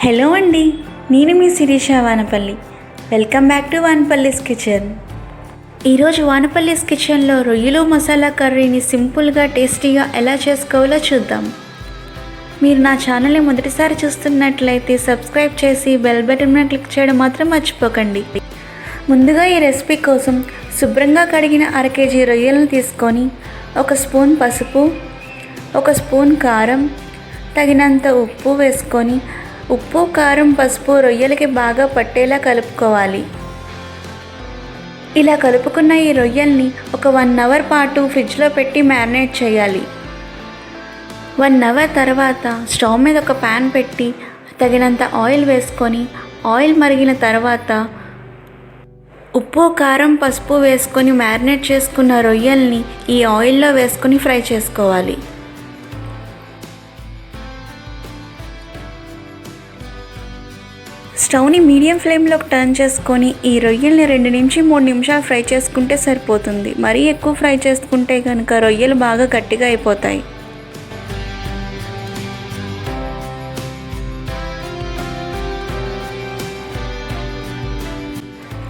Hello అండి, నేను మీ Sirisha Vanapalli. Welcome back to Vanapalli's kitchen. ఈరోజు వానపల్లిస్ కిచెన్లో రొయ్యలు మసాలా కర్రీని సింపుల్గా టేస్టీగా ఎలా చేసుకోవాలో చూద్దాం. మీరు నా ఛానల్ని మొదటిసారి చూస్తున్నట్లయితే సబ్స్క్రైబ్ చేసి బెల్ బటన్ మీద క్లిక్ చేయడం మాత్రం మర్చిపోకండి. ముందుగా ఈ రెసిపీ కోసం శుభ్రంగా కడిగిన 1/2 kg రొయ్యలను తీసుకొని 1 స్పూన్ పసుపు, 1 స్పూన్ కారం, తగినంత ఉప్పు వేసుకొని ఉప్పు, కారం, పసుపు రొయ్యలకి బాగా పట్టేలా కలుపుకోవాలి. ఇలా కలుపుకున్న ఈ రొయ్యల్ని ఒక 1 అవర్ పాటు ఫ్రిడ్జ్లో పెట్టి మ్యారినేట్ చేయాలి. 1 అవర్ తర్వాత స్టవ్ మీద ఒక ప్యాన్ పెట్టి తగినంత ఆయిల్ వేసుకొని ఆయిల్ మరిగిన తర్వాత ఉప్పు, కారం, పసుపు వేసుకొని మ్యారినేట్ చేసుకున్న రొయ్యల్ని ఈ ఆయిల్లో వేసుకొని ఫ్రై చేసుకోవాలి. స్టవ్ని మీడియం ఫ్లేమ్లోకి టర్న్ చేసుకొని ఈ రొయ్యల్ని 2 నుంచి 3 నిమిషాలు ఫ్రై చేసుకుంటే సరిపోతుంది. మరీ ఎక్కువ ఫ్రై చేసుకుంటే కనుక రొయ్యలు బాగా గట్టిగా అయిపోతాయి.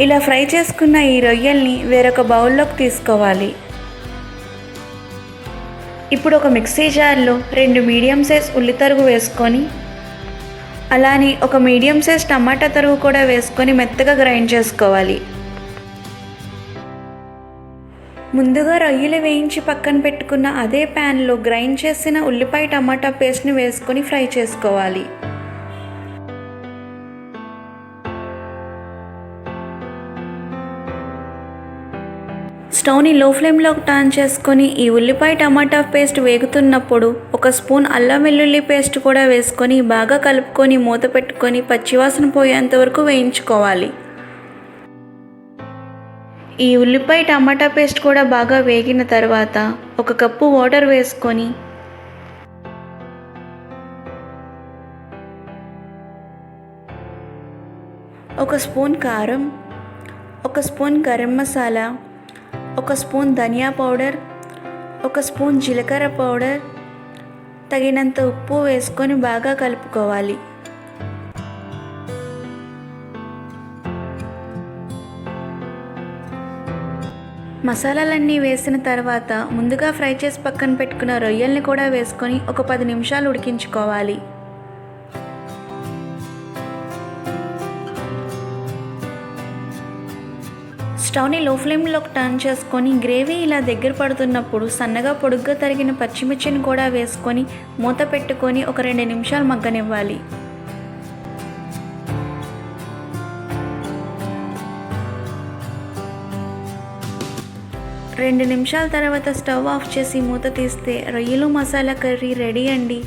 ఇలా ఫ్రై చేసుకున్న ఈ రొయ్యల్ని వేరొక బౌల్లోకి తీసుకోవాలి. ఇప్పుడు ఒక మిక్సీ జార్లో 2 మీడియం సైజ్ ఉల్లి తరుగు వేసుకొని అలానే ఒక మీడియం సైజ్ టమాటా తరుగు కూడా వేసుకొని మెత్తగా గ్రైండ్ చేసుకోవాలి. ముందుగా రొయ్యలు వేయించి పక్కన పెట్టుకున్న అదే ప్యాన్లో గ్రైండ్ చేసిన ఉల్లిపాయ టమాటా పేస్ట్ని వేసుకొని ఫ్రై చేసుకోవాలి. స్టవ్ని లో ఫ్లేమ్లోకి టర్న్ చేసుకొని ఈ ఉల్లిపాయ టమాటా పేస్ట్ వేగుతున్నప్పుడు 1 స్పూన్ అల్లం వెల్లుల్లి పేస్ట్ కూడా వేసుకొని బాగా కలుపుకొని మూత పెట్టుకొని పచ్చివాసన పోయేంత వరకు వేయించుకోవాలి. ఈ ఉల్లిపాయ టమాటా పేస్ట్ కూడా బాగా వేగిన తర్వాత 1 కప్పు వాటర్ వేసుకొని ఒక స్పూన్ కారం, 1 స్పూన్ గరం మసాలా, 1 స్పూన్ ధనియా పౌడర్, 1 స్పూన్ జీలకర్ర పౌడర్, తగినంత ఉప్పు వేసుకొని బాగా కలుపుకోవాలి. మసాలాలన్నీ వేసిన తర్వాత ముందుగా ఫ్రై చేసి పక్కన పెట్టుకున్న రొయ్యల్ని కూడా వేసుకొని ఒక 10 నిమిషాలు ఉడికించుకోవాలి. స్టవ్ని లో ఫ్లేమ్లోకి టర్న్ చేసుకొని గ్రేవీ ఇలా దగ్గర పడుతున్నప్పుడు సన్నగా పొడుగ్గా తరిగిన పచ్చిమిర్చిని కూడా వేసుకొని మూత పెట్టుకొని ఒక 2 నిమిషాలు మగ్గనివ్వాలి. రెండు నిమిషాల తర్వాత స్టవ్ ఆఫ్ చేసి మూత తీస్తే రొయ్యలు మసాలా కర్రీ రెడీ అండి.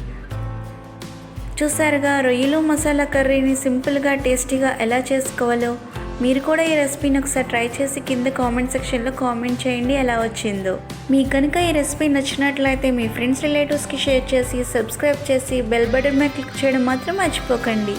చూసారుగా, రొయ్యలు మసాలా కర్రీని సింపుల్గా టేస్టీగా ఎలా చేసుకోవాలో. మీరు కూడా ఈ రెసిపీని ఒకసారి ట్రై చేసి కింద కామెంట్ సెక్షన్లో కామెంట్ చేయండి ఎలా వచ్చిందో. మీకు కనుక ఈ రెసిపీ నచ్చినట్లయితే మీ ఫ్రెండ్స్ రిలేటివ్స్కి షేర్ చేసి సబ్స్క్రైబ్ చేసి బెల్ బటన్ మీద క్లిక్ చేయడం మాత్రం మర్చిపోకండి.